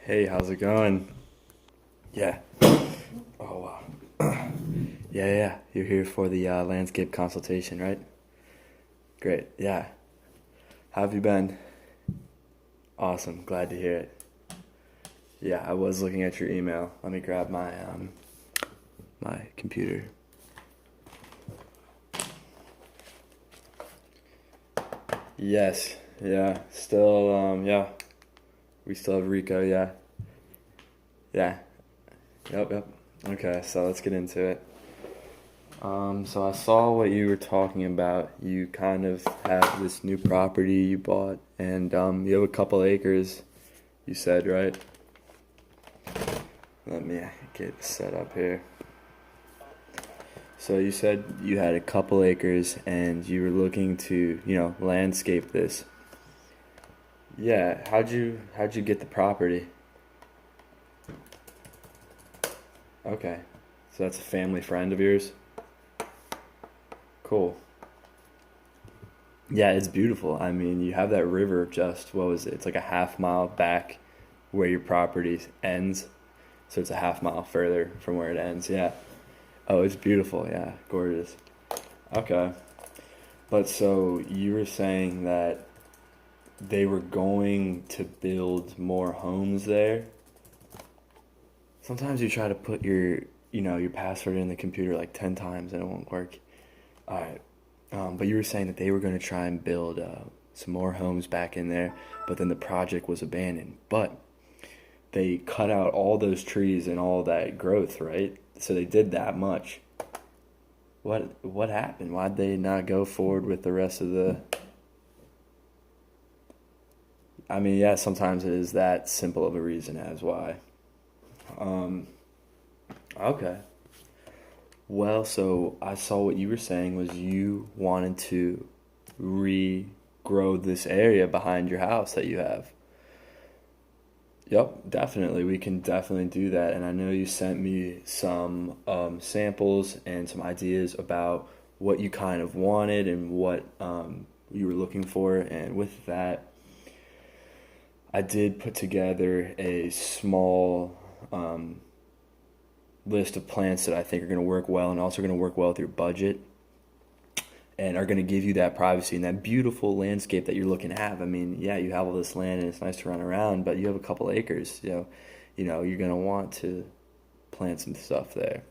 Hey, how's it going? Yeah. Oh, yeah. You're here for the landscape consultation, right? Great. Yeah. How have you been? Awesome. Glad to hear it. Yeah, I was looking at your email. Let me grab my computer. Yes. Yeah. Still. Yeah. We still have Rico. Yeah. Yeah. Yep. Okay. So let's get into it. So I saw what you were talking about. You kind of have this new property you bought, and you have a couple acres, you said, right? Let me get set up here. So you said you had a couple acres and you were looking to, landscape this. Yeah, how'd you get the property? Okay. So that's a family friend of yours? Cool. Yeah, it's beautiful. I mean, you have that river just, what was it? It's like a half mile back where your property ends. So it's a half mile further from where it ends. Yeah. Oh, it's beautiful. Yeah. Gorgeous. Okay. But so you were saying that they were going to build more homes there. Sometimes you try to put your password in the computer like 10 times and it won't work. All right. But you were saying that they were going to try and build some more homes back in there, but then the project was abandoned. But they cut out all those trees and all that growth, right? So they did that much. What happened? Why'd they not go forward with the rest of the? I mean, yeah, sometimes it is that simple of a reason as why. Um, okay. Well, so I saw what you were saying was you wanted to regrow this area behind your house that you have. Yep, definitely. We can definitely do that. And I know you sent me some samples and some ideas about what you kind of wanted and what you were looking for. And with that, I did put together a small list of plants that I think are going to work well and also going to work well with your budget and are going to give you that privacy and that beautiful landscape that you're looking to have. I mean, yeah, you have all this land and it's nice to run around, but you have a couple acres, you're going to want to plant some stuff there.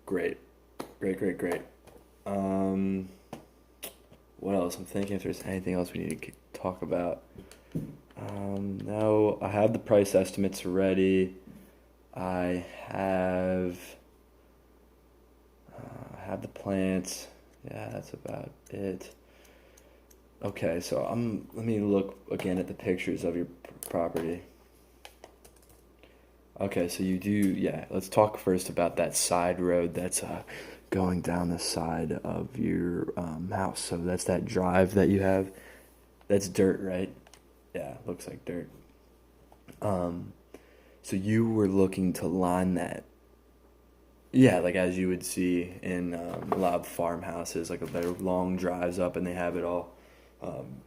Great. Great. Um, what else? I'm thinking if there's anything else we need to talk about. No, I have the price estimates ready. I have the plants. Yeah, that's about it. Okay, so let me look again at the pictures of your property. Okay, so you do, yeah, let's talk first about that side road that's going down the side of your house. So that's that drive that you have. That's dirt, right? Yeah, looks like dirt. Um, so you were looking to line that. Yeah, like as you would see in a lot of farmhouses, like they're long drives up and they have it all um,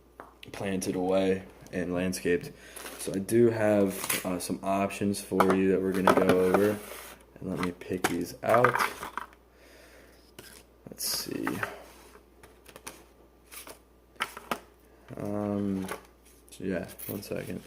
planted away and landscaped. So I do have some options for you that we're gonna go over, and let me pick these out. Let's see. Um, so yeah, one second.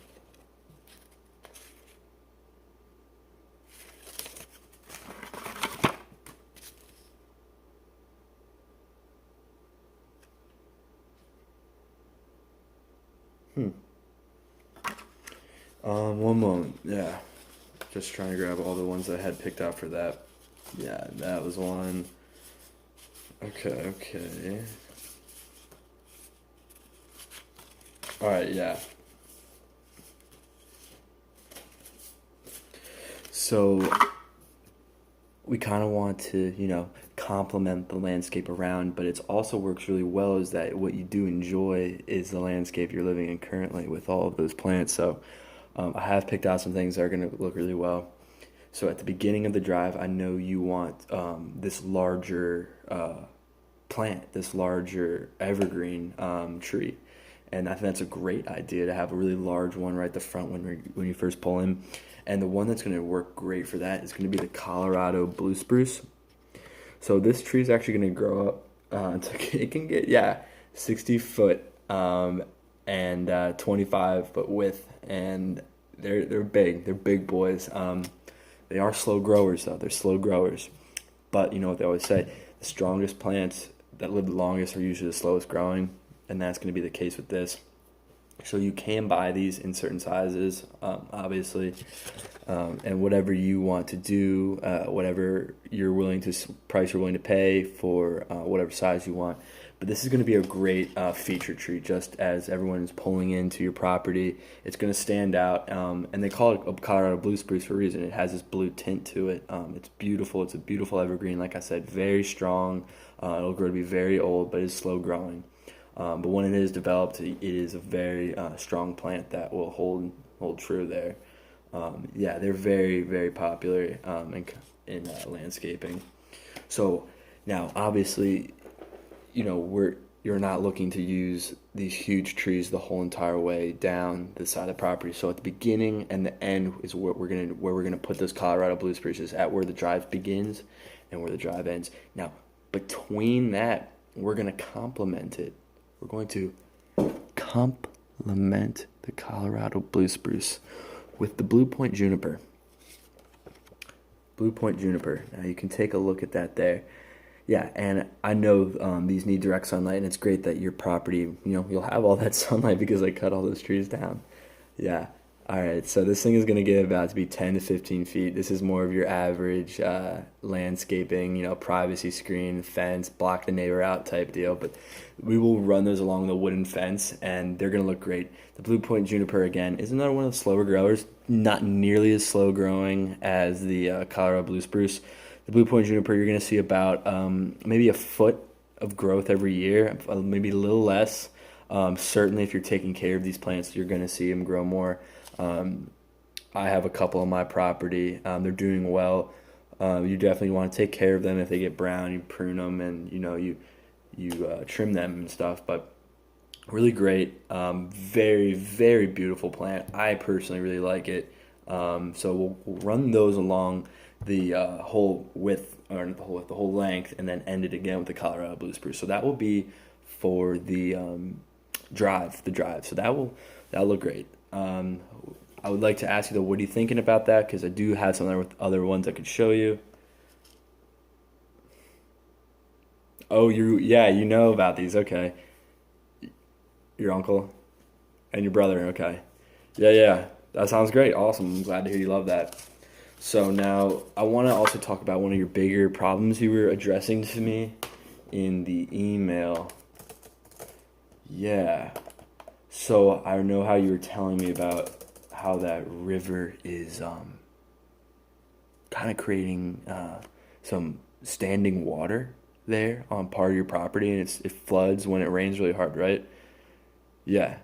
Hmm. One moment. Yeah, just trying to grab all the ones that I had picked out for that. Yeah, that was one. Okay. All right, yeah. So we kind of want to, complement the landscape around, but it also works really well is that what you do enjoy is the landscape you're living in currently with all of those plants. So I have picked out some things that are going to look really well. So at the beginning of the drive, I know you want this larger plant, this larger evergreen tree. and I think that's a great idea to have a really large one right at the front when you first pull in. And the one that's going to work great for that is going to be the Colorado blue spruce. So this tree is actually going to grow up. It can get 60 foot and 25 foot width, and they're big. They're big boys. They are slow growers though. They're slow growers, but you know what they always say: the strongest plants that live the longest are usually the slowest growing, and that's going to be the case with this. So you can buy these in certain sizes, obviously, and whatever you want to do, whatever you're willing to price you're willing to pay for whatever size you want. But this is going to be a great feature tree, just as everyone is pulling into your property. It's going to stand out, and they call it a Colorado blue spruce for a reason. It has this blue tint to it. It's beautiful. It's a beautiful evergreen, like I said, very strong. It'll grow to be very old, but it's slow growing. But when it is developed, it is a very strong plant that will hold true there. They're very, very popular in landscaping. So now, obviously, you're not looking to use these huge trees the whole entire way down the side of the property. So at the beginning and the end is where we're gonna put those Colorado blue spruces, at where the drive begins and where the drive ends. Now, between that, we're gonna complement it. We're going to complement the Colorado blue spruce with the Blue Point juniper. Blue Point juniper. Now you can take a look at that there. Yeah, and I know these need direct sunlight, and it's great that your property, you'll have all that sunlight because I cut all those trees down. Yeah. All right, so this thing is going to get about to be 10 to 15 feet. This is more of your average landscaping, privacy screen, fence, block the neighbor out type deal. But we will run those along the wooden fence, and they're going to look great. The Blue Point juniper, again, is another one of the slower growers, not nearly as slow growing as the Colorado blue spruce. The Blue Point juniper, you're going to see about maybe a foot of growth every year, maybe a little less. Certainly, if you're taking care of these plants, you're going to see them grow more. I have a couple on my property. They're doing well. You definitely want to take care of them. If they get brown, you prune them, and you trim them and stuff. But really great, very, very beautiful plant. I personally really like it. So we'll run those along the whole width, or the whole length, and then end it again with the Colorado blue spruce. So that will be for the drive. So that'll look great. I would like to ask you though, what are you thinking about that? Because I do have some other ones I could show you. Oh, you know about these. Okay. Your uncle and your brother. Okay. Yeah. That sounds great. Awesome. I'm glad to hear you love that. So now I want to also talk about one of your bigger problems you were addressing to me in the email. Yeah. So I know how you were telling me about how that river is kind of creating some standing water there on part of your property, and it floods when it rains really hard, right? Yeah.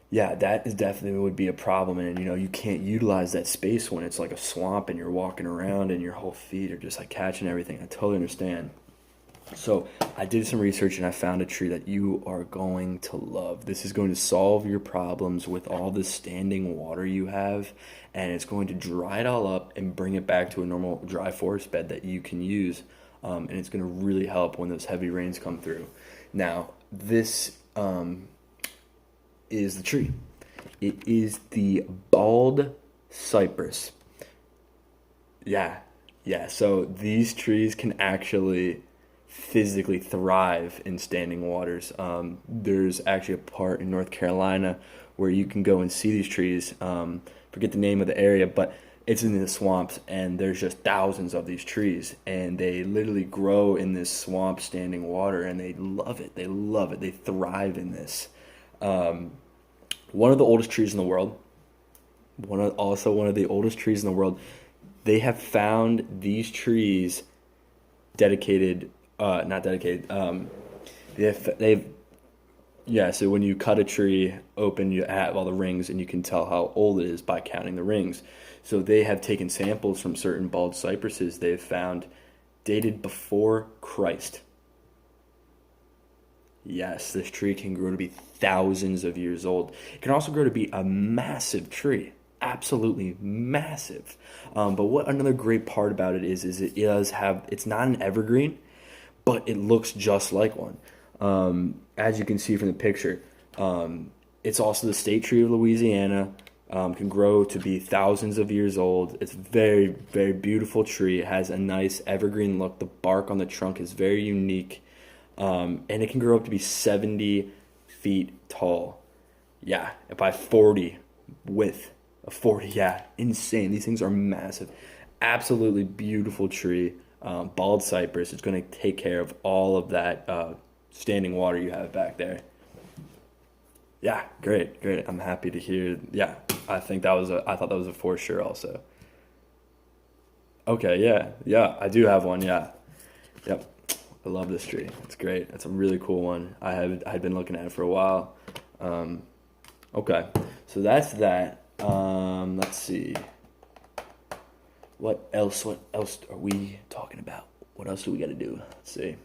Yeah, that is definitely would be a problem, and you can't utilize that space when it's like a swamp and you're walking around and your whole feet are just like catching everything. I totally understand. So I did some research and I found a tree that you are going to love. This is going to solve your problems with all this standing water you have, and it's going to dry it all up and bring it back to a normal dry forest bed that you can use, and it's going to really help when those heavy rains come through. Now, this is the tree. It is the bald cypress. Yeah. So these trees can actually physically thrive in standing waters. There's actually a part in North Carolina where you can go and see these trees. Forget the name of the area, but it's in the swamps, and there's just thousands of these trees, and they literally grow in this swamp standing water, and they love it. They thrive in this. One of the oldest trees in the world. One of the oldest trees in the world. They have found these trees not dedicated. So when you cut a tree open, you have all the rings, and you can tell how old it is by counting the rings. So they have taken samples from certain bald cypresses they have found dated before Christ. Yes, this tree can grow to be thousands of years old. It can also grow to be a massive tree, absolutely massive. But what another great part about it is it does have, it's not an evergreen, but it looks just like one. As you can see from the picture, it's also the state tree of Louisiana. Can grow to be thousands of years old. It's very, very beautiful tree. It has a nice evergreen look. The bark on the trunk is very unique. And it can grow up to be 70 feet tall. Yeah, by 40 width. A 40, yeah, insane. These things are massive. Absolutely beautiful tree. Bald cypress. It's going to take care of all of that standing water you have back there. Yeah, great, great. I'm happy to hear. Yeah, I thought that was a for sure also. Okay, yeah, yeah, I do have one. Yeah, yep. I love this tree. It's great. It's a really cool one. I had been looking at it for a while. Um, okay, so that's that. Let's see. What else? What else are we talking about? What else do we got to do? Let's see.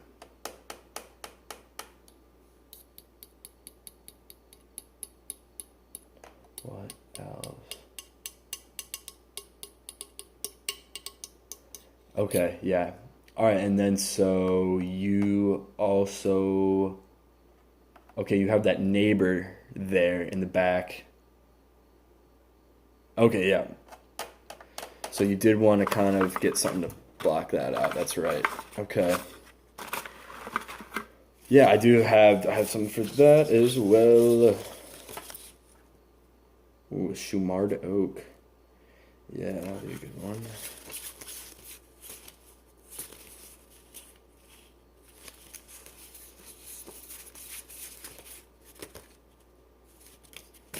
What else? Okay, yeah. All right, and then so you also, okay, you have that neighbor there in the back. Okay, yeah. So you did want to kind of get something to block that out. That's right. Okay. Yeah, I have something for that as well. Ooh, Shumard oak. Yeah, that'll be a good one.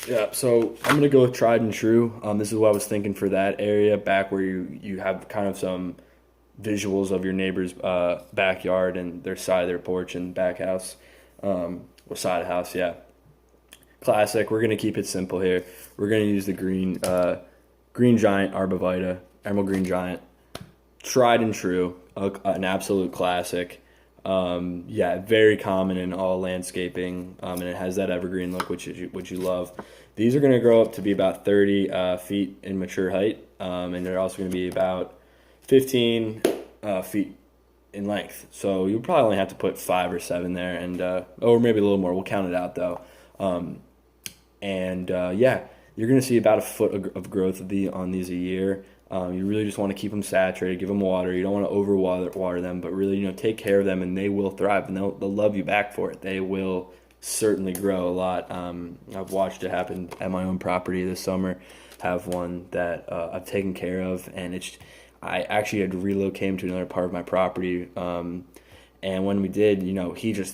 Yeah, so I'm gonna go with tried and true. This is what I was thinking for that area back where you have kind of some visuals of your neighbor's backyard and their side of their porch and back house, or side of house. Yeah, classic. We're gonna keep it simple here. We're gonna use the green giant arborvitae, emerald green giant, tried and true, an absolute classic. Yeah, very common in all landscaping, and it has that evergreen look, which you love. These are going to grow up to be about 30 feet in mature height, and they're also going to be about 15 feet in length. So you probably only have to put 5 or 7 there, and or maybe a little more. We'll count it out though. Yeah, you're going to see about a foot of growth on these a year. You really just want to keep them saturated, give them water. You don't want to water them, but really, take care of them, and they will thrive, and they'll love you back for it. They will certainly grow a lot. I've watched it happen at my own property this summer. Have one that I've taken care of, and I actually had to relocate him to another part of my property. And when we did,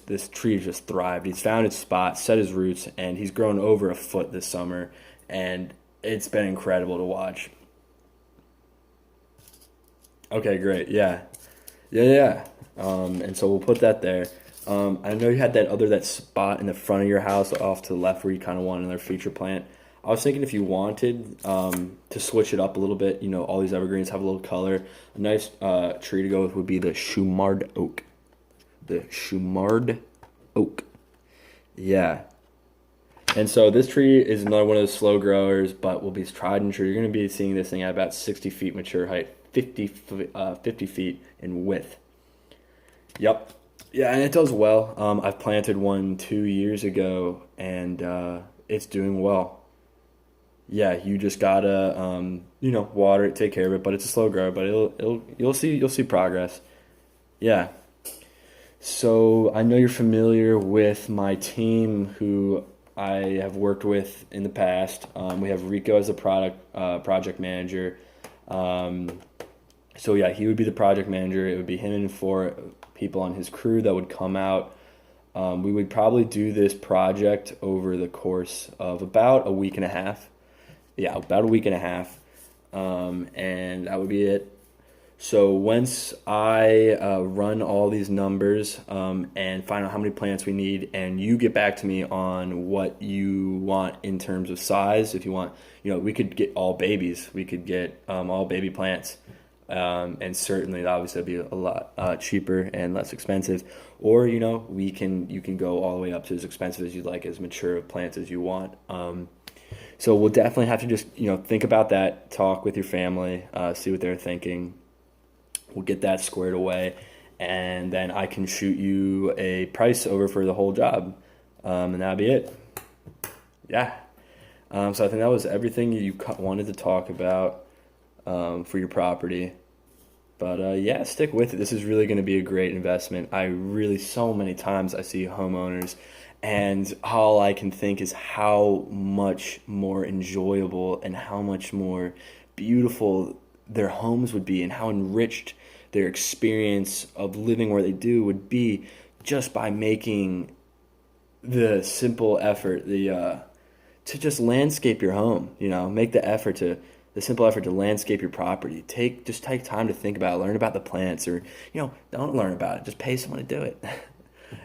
this tree just thrived. He's found its spot, set his roots, and he's grown over a foot this summer, and it's been incredible to watch. Okay, great. Yeah. Yeah, yeah. And so we'll put that there. I know you had that spot in the front of your house off to the left where you kind of want another feature plant. I was thinking if you wanted to switch it up a little bit, all these evergreens have a little color. A nice tree to go with would be the Shumard oak. The Shumard oak. Yeah. And so this tree is another one of those slow growers, but will be tried and true. You're going to be seeing this thing at about 60 feet mature height, 50 feet in width. Yep. Yeah, and it does well. I've planted one 2 years ago, and it's doing well. Yeah, you just gotta, water it, take care of it, but it's a slow grower, but you'll see progress. Yeah. So I know you're familiar with my team who I have worked with in the past. We have Rico as a project manager. So yeah, he would be the project manager. It would be him and 4 people on his crew that would come out. We would probably do this project over the course of about a week and a half. Yeah, about a week and a half. And that would be it. So once I run all these numbers and find out how many plants we need, and you get back to me on what you want in terms of size, if you want, we could get all babies. We could get all baby plants. And certainly obviously it'll be a lot cheaper and less expensive. Or you can go all the way up to as expensive as you'd like, as mature of plants as you want. So we'll definitely have to just think about that, talk with your family, see what they're thinking. We'll get that squared away, and then I can shoot you a price over for the whole job, and that'll be it. Yeah. So I think that was everything you wanted to talk about for your property. But yeah, stick with it. This is really going to be a great investment. So many times I see homeowners, and all I can think is how much more enjoyable and how much more beautiful their homes would be, and how enriched their experience of living where they do would be, just by making the simple effort, to just landscape your home. Make the simple effort to landscape your property. Take time to think about it, learn about the plants, or don't learn about it. Just pay someone to do it.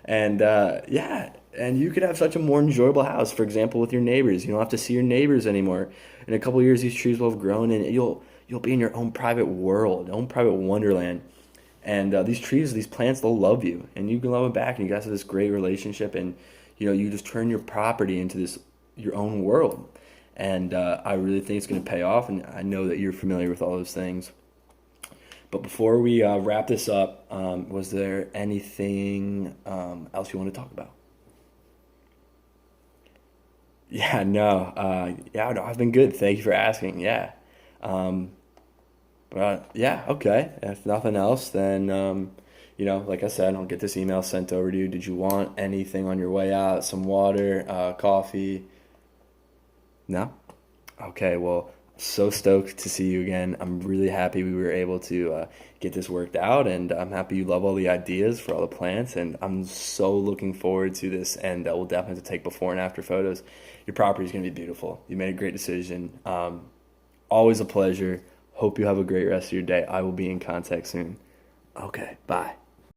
And yeah, and you could have such a more enjoyable house. For example, with your neighbors, you don't have to see your neighbors anymore. In a couple of years, these trees will have grown, and you'll be in your own private world, own private wonderland. And these trees, these plants, they'll love you, and you can love them back, and you guys have this great relationship. And you just turn your property into this your own world. And I really think it's going to pay off, and I know that you're familiar with all those things. But before we wrap this up, was there anything else you want to talk about? Yeah, no, no, I've been good. Thank you for asking. Yeah, um, but yeah, okay. If nothing else, then like I said, I'll get this email sent over to you. Did you want anything on your way out? Some water, coffee? No? Okay, well, so stoked to see you again. I'm really happy we were able to get this worked out, and I'm happy you love all the ideas for all the plants, and I'm so looking forward to this, and we'll definitely have to take before and after photos. Your property is going to be beautiful. You made a great decision. Always a pleasure. Hope you have a great rest of your day. I will be in contact soon. Okay, bye.